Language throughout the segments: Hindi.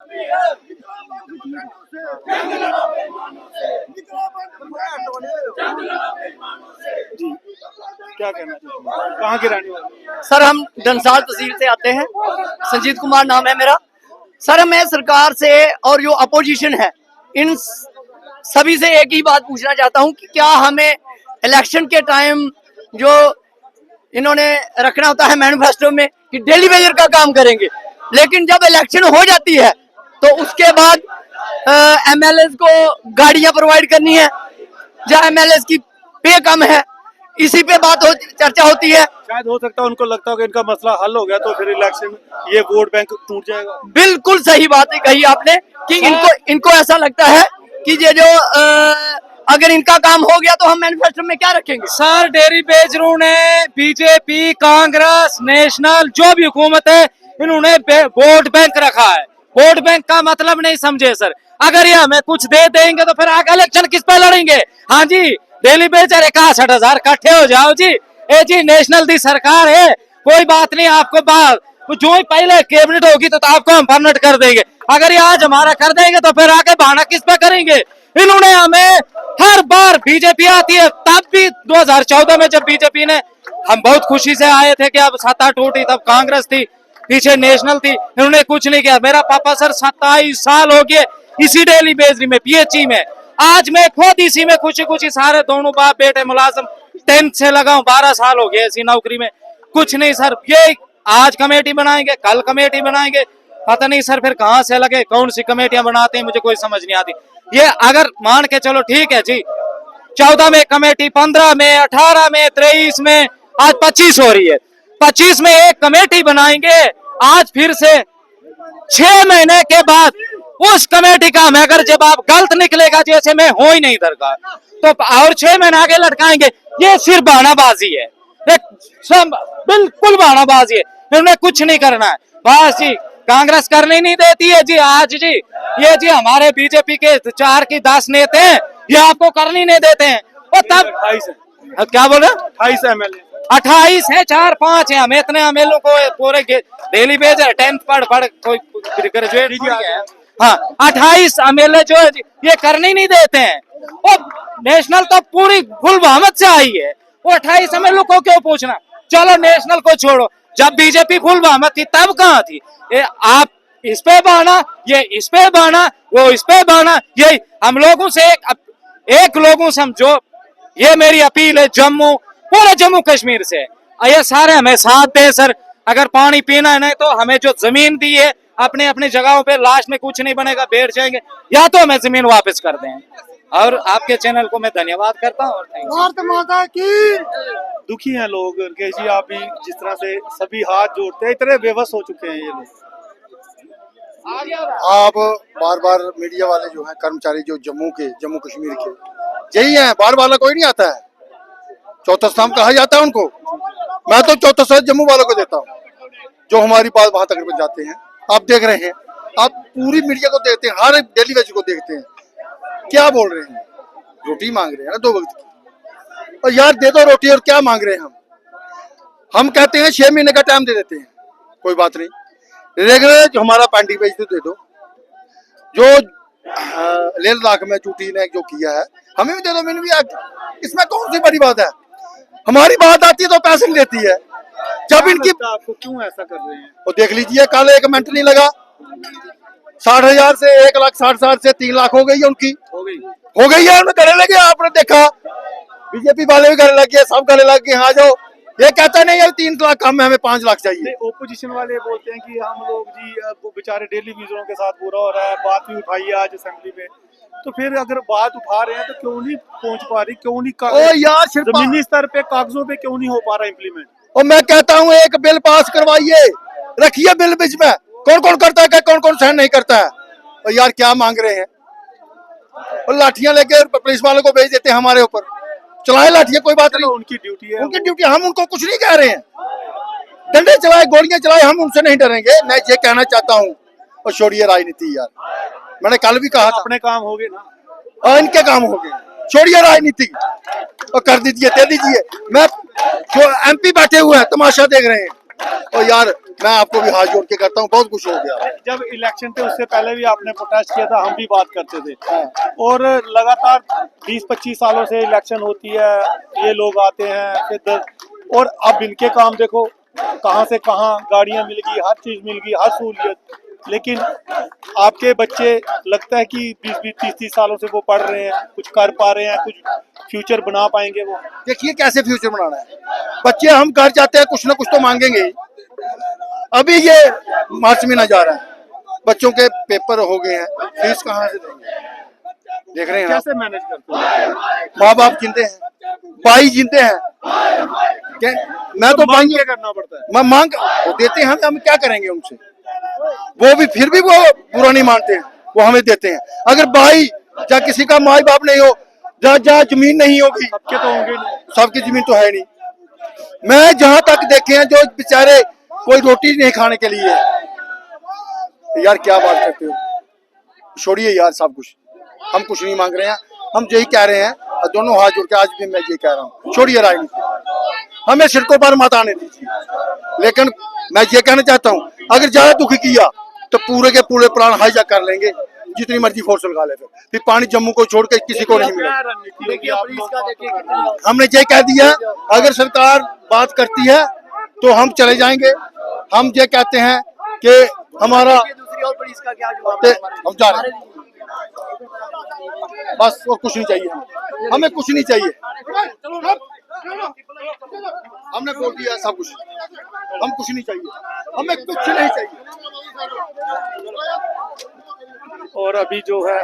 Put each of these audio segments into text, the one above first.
जी, क्या कहना चाहिए, कहाँ के रहने वाले? सर हम डंसाल तहसील से आते हैं, संजीत कुमार नाम है मेरा। सर मैं सरकार से और जो अपोजिशन है इन सभी से एक ही बात पूछना चाहता हूं कि क्या हमें इलेक्शन के टाइम जो इन्होंने रखना होता है मैनिफेस्टो में कि डेली वेजर का काम करेंगे, लेकिन जब इलेक्शन हो जाती है तो उसके बाद एमएलए को गाड़ियां प्रोवाइड करनी है या एमएलए की पे कम है, इसी पे चर्चा होती है। शायद हो सकता है उनको लगता हो कि इनका मसला हल हो गया तो फिर इलेक्शन ये वोट बैंक टूट जाएगा। बिल्कुल सही बात है कही आपने कि इनको ऐसा लगता है कि ये जो अगर इनका काम हो गया तो हम मैनिफेस्टो में क्या रखेंगे। सर डेयरी बेचरों ने बीजेपी कांग्रेस नेशनल जो भी हुकूमत है इन्होंने वोट बैंक रखा है। वोट बैंक का मतलब नहीं समझे सर। अगर ये हमें कुछ दे देंगे तो फिर आगे इलेक्शन किस पे लड़ेंगे। हाँ जी डेली बेचर 61,000 इकट्ठे हो जाओ जी। ए जी नेशनल दी सरकार है, कोई बात नहीं, आपको बात जो ही पहले कैबिनेट होगी तो आपको हम परमिट कर देंगे। अगर ये आज हमारा कर देंगे तो फिर आगे बहाना किस पे करेंगे। इन्होंने हमें हर बार बीजेपी आती है, तब भी 2014 में जब बीजेपी ने हम बहुत खुशी से आए थे कि अब सत्ता टूटी, तब कांग्रेस थी पीछे नेशनल थी, इन्होंने कुछ नहीं किया। मेरा पापा सर 27 साल हो गए इसी डेली बेचरी में पीएचई में, आज मैं खुद इसी में खुशी खुशी सारे दोनों बाप बेटे मुलाजिम 10th से लगा हूं, 12 साल हो गए ऐसी नौकरी में। कुछ नहीं सर, ये आज कमेटी बनाएंगे कल कमेटी बनाएंगे, पता नहीं सर फिर कहां से लगे, कौन सी कमेटियां बनाते हैं मुझे कोई समझ नहीं आती। ये अगर मान के चलो ठीक है जी 14 में कमेटी, 15 में, 18 में, 23 में, आज 25 हो रही है, 25 में एक कमेटी बनाएंगे। आज फिर से 6 महीने के बाद उस कमेटी का हमें अगर जवाब गलत निकलेगा जैसे मैं हो ही नहीं दरकार तो और 6 महीने आगे लटकाएंगे। ये सिर्फ बहानाबाजी है, बिल्कुल बहानाबाजी है, इन्होंने कुछ नहीं करना है। बस जी कांग्रेस करने नहीं देती है जी। आज जी ये जी हमारे बीजेपी के 4 की 10 नेता हैं, ये आपको करनी नहीं देते हैं। और तब 28 है, क्या बोल रहे 28 एमएलए 28 है, 4-5 है, हम इतने एमएलए को पूरे डेली बेचर 10th पढ़ कोई ग्रेजुएट नहीं है। हाँ 28 एमएलए जो है ये करने नहीं देते हैं। और नेशनल तो पूरी फुल बहामत से आई है, वो 28 एमएलए को क्यों पूछना। चलो नेशनल को छोड़ो, जब बीजेपी फुल बहामत थी तब कहाँ थी। आप इस पे बहाना, ये इस पे बहाना, वो इस पे बहाना, ये हम लोगों से एक लोगों से हम जो ये मेरी अपील है जम्मू पूरे जम्मू कश्मीर से ये सारे हमें साथ दें सर। अगर पानी पीना है नहीं तो हमें जो जमीन दी है अपने अपनी जगहों पे, लास्ट में कुछ नहीं बनेगा, बैठ जाएंगे, या तो हमें जमीन वापस कर दें। और आपके चैनल को मैं धन्यवाद करता हूँ। भारत माता की। दुखी हैं लोग कि जी आप भी जिस तरह से सभी हाथ जोड़ते हैं, इतने बेबस हो चुके हैं ये लोग। आप बार बार मीडिया वाले जो हैं कर्मचारी जो जम्मू कश्मीर के यही हैं, बार वाला कोई नहीं आता है। चौथा स्तंभ कहा जाता है उनको, मैं तो चौथा स्तंभ जम्मू वालों को देता हूँ जो हमारी बात वहां तक जाते हैं। आप देख रहे हैं, आप पूरी मीडिया को देखते हैं, हर एक डेली वेज को देखते हैं, क्या बोल रहे हैं, रोटी मांग रहे हैं ना 2 वक्त की, और यार दे दो रोटी, और क्या मांग रहे हैं हम कहते हैं 6 महीने का टाइम दे देते हैं, कोई बात नहीं, रेगुलर जो हमारा पेंडिंग पेज दे दो, जो लेह लद्दाख में चूटी ने जो किया है हमें भी दे दो, मैंने भी, इसमें कौन सी बड़ी बात है। हमारी बात आती है तो पैसे नहीं देती है। जब इनकी आपको क्यों ऐसा कर रहे हैं, वो देख लीजिए, कल एक मिनट नहीं लगा, 60,000 से 1,60,000 से 3 लाख हो गई है उनकी, हो गई है, उन्हें गले लगे। आपने देखा बीजेपी वाले भी गले लगे, सब गले लगे, हाँ जाओ, ये कहता नहीं है 3 लाख कम है, हमें 5 लाख चाहिए। ओपोजिशन वाले बोलते हैं कि हम लोग जी बेचारे डेली वीजरों के साथ बुरा हो रहा है, बात भी उठाई है आज असेंबली में, तो फिर अगर बात उठा रहे हैं तो क्यों नहीं पहुंच पा रही, क्यों नहीं यार जमीनी स्तर पे कागजों पे क्यों नहीं हो पा रहा इम्प्लीमेंट। और मैं कहता हूँ एक बिल पास करवाइए, रखिए बिल बीच में, कौन कौन करता है, कौन कौन सहन नहीं करता है। और यार क्या मांग रहे हैं, और लाठियां लेके पुलिस वालों को भेज देते हैं हमारे ऊपर, चलाए लाठियां, कोई बात नहीं, उनकी ड्यूटी है, उनकी ड्यूटी, हम उनको कुछ नहीं कह रहे हैं, डंडे चलाए गोलियां चलाए, हम उनसे नहीं डरेंगे। मैं ये कहना चाहता हूँ, और छोड़िए राजनीति यार, मैंने कल भी कहा था अपने काम हो गए ना, और इनके काम हो गए, छोड़िए राजनीति और कर दीजिए, दे दीजिए। मैं जो एमपी बैठे हुए हैं तमाशा देख रहे हैं, और यार मैं आपको भी हाथ जोड़ के करता हूँ, बहुत कुछ हो गया। जब इलेक्शन थे उससे पहले भी आपने प्रोटेस्ट किया था, हम भी बात करते थे। हाँ। और लगातार 20-25 सालों से इलेक्शन होती है, ये लोग आते हैं फिर और अब इनके काम देखो, कहां से कहां गाड़ियां मिल गई, हर चीज मिल गई, हर सहूलियत। लेकिन आपके बच्चे लगता है कि 20-20 30-30 सालों से वो पढ़ रहे हैं, कुछ कर पा रहे हैं, कुछ फ्यूचर बना पाएंगे वो? देखिए कैसे फ्यूचर बनाना है, बच्चे हम घर जाते हैं कुछ ना कुछ तो मांगेंगे ही। अभी ये मार्च महीना जा रहा है, बच्चों के पेपर हो गए हैं, फीस कहाँ से देंगे? देख रहे हैं आप, कैसे मैनेज करते हैं? माँ बाप जिंदे हैं, भाई जिंदे हैं, मैं तो मांग क्या करना पड़ता है? मैं मांग वो देते हैं, हम क्या करेंगे उनसे? वो भी फिर भी वो बुरा नहीं मानते हैं, वो हमें देते हैं। अगर भाई या किसी का माँ बाप नहीं हो, जहाँ जमीन नहीं होगी, सबके तो होंगे नहीं। सबकी जमीन तो है नहीं। मैं जहां तक देखे हैं जो बेचारे कोई रोटी नहीं खाने के लिए, यार क्या बात करते हो, छोड़िए यार सब कुछ, हम कुछ नहीं मांग रहे हैं, हम यही कह रहे हैं, दोनों हाथ जोड़ के आज भी मैं ये कह रहा हूँ, छोड़िए राजनीति, हमें सड़कों पर मत आने दीजिए। लेकिन मैं ये कहना चाहता हूँ, अगर ज्यादा दुखी किया तो पूरे के पूरे प्लान हाईजैक कर लेंगे, जितनी मर्जी फोर्स लगा ले, फिर पानी जम्मू को छोड़ के किसी को नहीं मिलेगा। रणनीति होगी हमने ये कह दिया, अगर सरकार बात करती है तो हम चले जाएंगे। हम ये कहते हैं कि हमारा दूसरी और बड़ी इसका क्या जवाब ते- है? हम जा रहे हैं, बस और कुछ नहीं चाहिए, हमें कुछ नहीं चाहिए, हमने बोल दिया सब कुछ, हम कुछ नहीं चाहिए, हमें कुछ नहीं चाहिए। और अभी जो है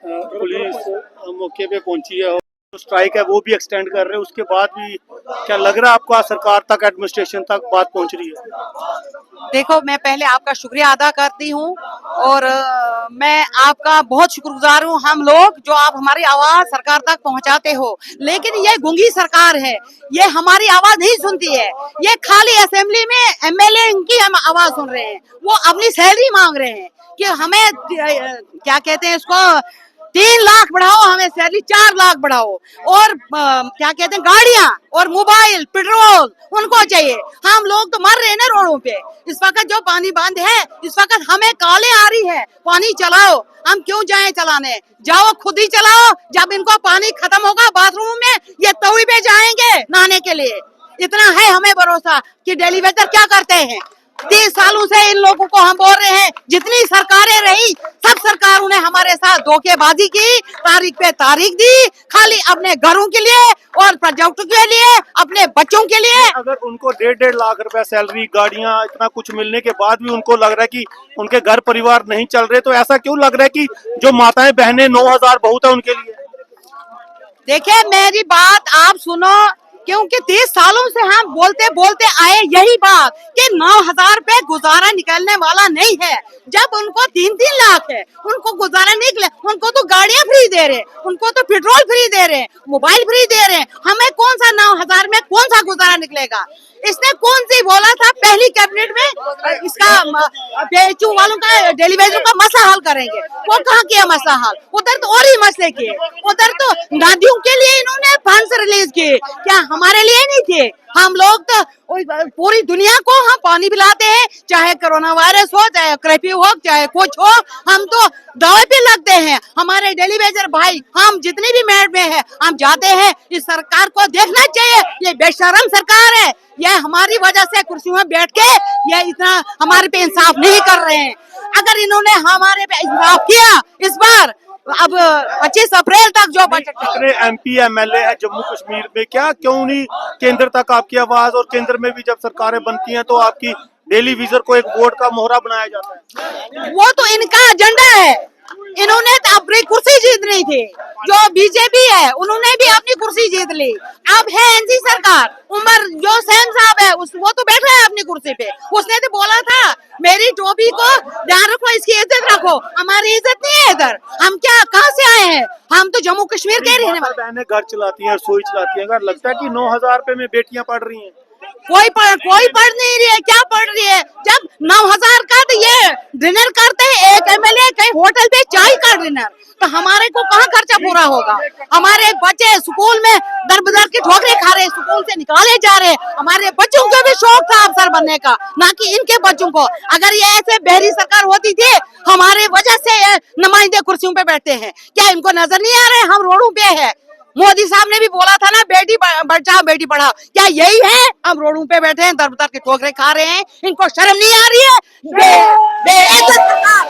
पुलिस मौके पे पहुंची है और जो स्ट्राइक है वो भी एक्सटेंड कर रहे हैं, उसके बाद भी क्या लग रहा है आपको सरकार तक, एडमिनिस्ट्रेशन तक बात पहुंच रही है? देखो, मैं पहले आपका शुक्रिया अदा करती हूँ और मैं आपका बहुत शुक्रगुजार हूँ, हम लोग जो आप हमारी आवाज सरकार तक पहुँचाते हो। लेकिन ये गूंगी सरकार है, ये हमारी आवाज नहीं सुनती है, ये खाली असेंबली में एमएलए की हम आवाज सुन रहे हैं, वो अपनी सैलरी मांग रहे हैं कि हमें क्या कहते हैं इसको 3 लाख बढ़ाओ, हमें सैलरी 4 लाख बढ़ाओ, और क्या कहते हैं गाड़ियां और मोबाइल पेट्रोल उनको चाहिए। हम लोग तो मर रहे हैं ना रोडों पे। इस वक्त जो पानी बंद है, इस वक्त हमें काले आ रही है, पानी चलाओ, हम क्यों जाएं चलाने? जाओ खुद ही चलाओ, जब इनको पानी खत्म होगा बाथरूम में, ये तवी पे जाएंगे नहाने के लिए। इतना है हमें भरोसा कि डेली वेदर क्या करते हैं। 30 सालों से इन लोगों को हम बोल रहे हैं, जितनी सरकारें रही सब सरकारों ने हमारे साथ धोखेबाजी की, तारीख पे तारीख दी, खाली अपने घरों के लिए और प्रोजेक्ट के लिए, अपने बच्चों के लिए। अगर उनको 1.5 लाख रुपए सैलरी, गाड़ियां, इतना कुछ मिलने के बाद भी उनको लग रहा है कि उनके घर परिवार नहीं चल रहे, तो ऐसा क्यों लग रहा है कि जो माताएं बहनें 9,000 बहुत है उनके लिए? देखिए मेरी बात आप सुनो, क्योंकि 30 सालों से हम बोलते बोलते आए यही बात कि 9,000 पे गुजारा निकलने वाला नहीं है। जब उनको 3-3 लाख है, उनको गुजारा निकले, उनको तो गाड़ियां फ्री दे रहे, उनको तो पेट्रोल फ्री दे रहे, मोबाइल फ्री दे रहे, हमें कौन सा 9,000 में कौन सा गुजारा निकलेगा? इसने कौन सी बोला था पहली कैबिनेट में इसका बेचू वालों का, डेली वेजर का मसला हल करेंगे, वो कहाँ किया मसला हल? उधर तो और ही मसले किए, उधर तो नदियों के लिए इन्होंने फंड्स रिलीज किए, क्या हमारे लिए नहीं थे? हम लोग तो पूरी दुनिया को हम पानी पिलाते हैं, चाहे कोरोना वायरस हो, चाहे कर्फ्यू हो, चाहे कुछ हो, हम तो दावे पे लगते हैं। हमारे डेली वेजर भाई, हम जितनी भी मेहनत में है, हम जाते हैं। इस सरकार को देखना चाहिए, ये बेशरम सरकार है, ये हमारी वजह से कुर्सी में बैठ के ये इतना हमारे पे इंसाफ नहीं कर रहे हैं। अगर इन्होंने हमारे पे इंसाफ किया इस बार, अब 25 अप्रैल तक जो बजट कितने MP MLA है जम्मू कश्मीर में, क्या क्यों नहीं केंद्र तक आपकी आवाज? और केंद्र में भी जब सरकारें बनती हैं तो आपकी डेली विजर को एक वोट का मोहरा बनाया जाता है। वो तो इनका एजेंडा है, इन्होंने तो अपनी कुर्सी जीतनी थी। जो बीजेपी है उन्होंने भी अपनी कुर्सी जीत ली, अब है एनसी सरकार। उमर जो सैन साहब है वो तो बैठा है अपनी कुर्सी पे, उसने तो बोला था मेरी टोपी को ध्यान रखो, इसकी इज्जत रखो। हमारी इज्जत नहीं है इधर, हम क्या कहाँ से आए हैं? हम तो जम्मू कश्मीर के रहने वाले। बहनें घर चलाती हैं, रसोई चलाती हैं, अगर लगता है कि 9,000 रुपए में बेटियां पढ़ रही हैं? कोई पढ़ नहीं रही है, क्या पढ़ रही है? जब 9,000 का तो ये डिनर करते हैं, एक एमएलए कहीं होटल पे चाय का डिनर, तो हमारे को कहाँ खर्चा पूरा होगा? हमारे बच्चे स्कूल में दर बदर की ठोकरें खा रहे, स्कूल से निकाले जा रहे। हमारे बच्चों को भी शौक था अफसर बनने का, ना कि इनके बच्चों को। अगर ये ऐसे बहरी सरकार होती थी, हमारे वजह से ये नुमाइंदे कुर्सियों पे बैठते हैं। क्या इनको नजर नहीं आ रहे हम रोडों पे है? मोदी साहब ने भी बोला था ना, बेटी बचाओ बेटी पढ़ाओ। क्या यही है? हम रोडों पे बैठे हैं, दर बदर के ठोकरें खा रहे हैं। इनको शर्म नहीं आ रही है? बेइज्जत सरकार,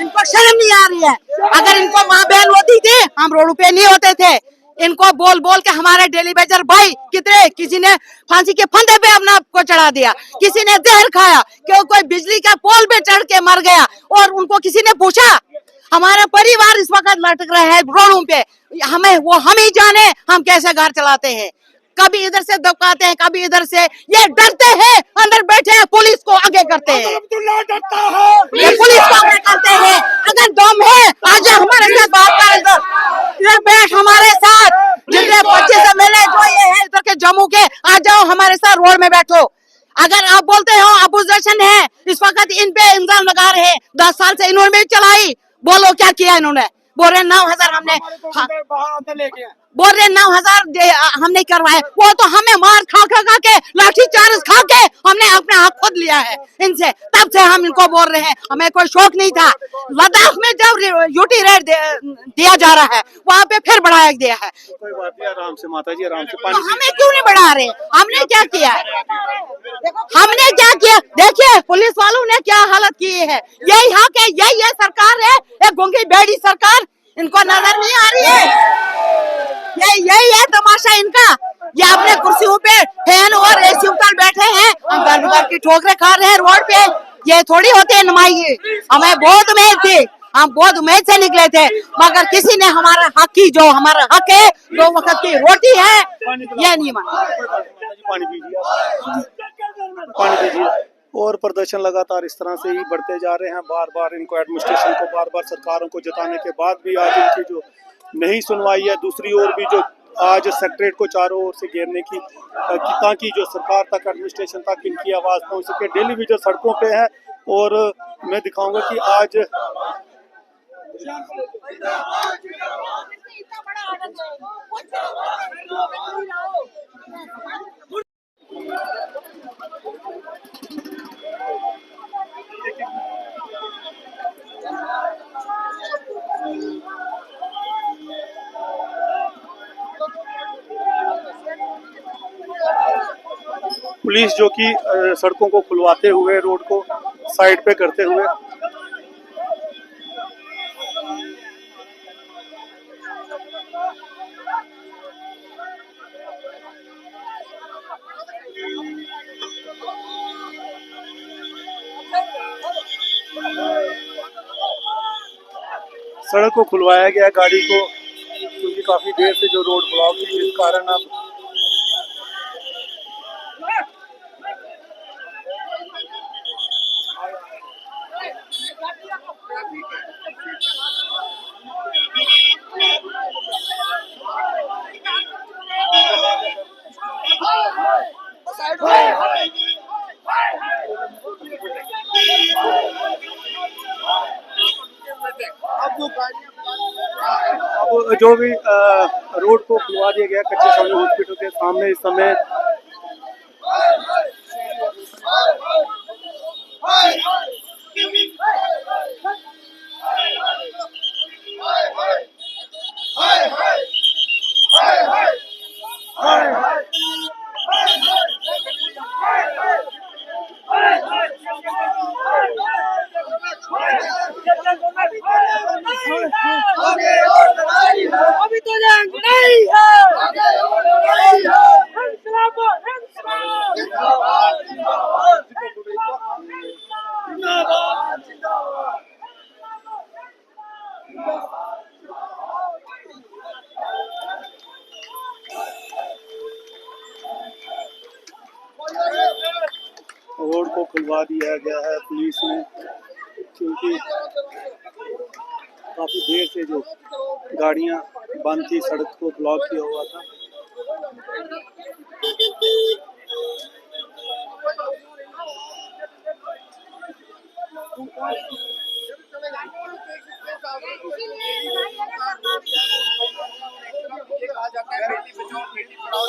इनको शर्म नहीं आ रही है? अगर इनको माँ बहन होती थी, हम रोडों पे नहीं होते थे। इनको बोल बोल के हमारे डेली बेजर भाई कितने, किसी ने फांसी के फंदे पे अपना को चढ़ा दिया, किसी ने जहर खाया, क्यों कोई बिजली का पोल पे चढ़ के मर गया, और उनको किसी ने पूछा? हमारा परिवार इस वक्त लटक रहे हैं रोडों पे। हम ही जाने हम कैसे घर चलाते हैं। कभी इधर से दबकाते हैं, कभी इधर से। ये डरते हैं, अंदर बैठे हैं, पुलिस को आगे करते हैं। ये पुलिस को आगे करते हैं। अगर दम है आज हमारे साथ बात कर, इधर बैठ हमारे साथ। जितने 25 एमएलए जो ये है इधर के जम्मू के, आ जाओ हमारे साथ रोड में बैठो। अगर आप बोलते हो अपोजिशन है, इस वक्त इन पे इल्जाम लगा रहे हैं, 10 साल से इन्होंने भी चलाई। बोलो क्या किया इन्होंने? बोल रहे 9,000 हमने, बोल रहे 9,000 हमने करवाए। वो तो हमें मार खा के लाठी चार्ज खा के हमने अपने हाथ खुद लिया है इनसे, तब से हम इनको बोल रहे हैं। हमें कोई शौक नहीं था। लद्दाख में जब यूटी रेट दिया जा रहा है, वहाँ पे फिर बढ़ाया गया है। कोई बात नहीं, आराम से माता जी, आराम से तो पानी हमें क्यों नहीं बढ़ा रहे? हमने क्या किया? हमने क्या किया? देखिए पुलिस वालों ने क्या हालत की है। यही हक है, यही सरकार है, ये गूंगी बेड़ी सरकार। इनको नजर नहीं आ रही है? यही है तमाशा इनका। ये अपने कुर्सियों पे फैन और एसी तल बैठे हैं, हम घर की ठोकरें खा रहे हैं रोड पे। ये थोड़ी होते हैं नुमाइंदे। हमें बहुत उम्मीद थी, हम बहुत उम्मीद से निकले थे, मगर किसी ने हमारा हक की, जो हमारा हक है 2 वक्त की रोटी है, ये नहीं माना। पानी पीजिए, पानी पीजिए। और प्रदर्शन लगातार इस तरह से ही बढ़ते जा रहे हैं। बार बार इनको एडमिनिस्ट्रेशन को, बार बार सरकारों को जताने के बाद भी आज इनकी जो नहीं सुनवाई है। दूसरी ओर भी जो आज सेक्रेटरीट को चारों ओर से घेरने की, ताकि जो सरकार तक, एडमिनिस्ट्रेशन तक इनकी आवाज पहुंच सके। डेली विजन सड़कों पे है, और मैं दिखाऊंगा कि आज पुलिस जो कि सड़कों को खुलवाते हुए, रोड को साइड पे करते हुए, सड़क को खुलवाया गया गाड़ी को, क्योंकि काफी देर से जो रोड ब्लॉक थी, जिस कारण अब अब जो भी रोड को खुलवा दिया गया कच्चे स्वामी हॉस्पिटल के सामने। इस समय अभी तो जंग नहीं है। रोड को खुलवा दिया गया है पुलिस ने, क्योंकि काफी देर से जो गाड़ियां बंद थी, सड़क को ब्लॉक किया हुआ था। कहा जाता है बेटी बचाओ बेटी पढ़ाओ,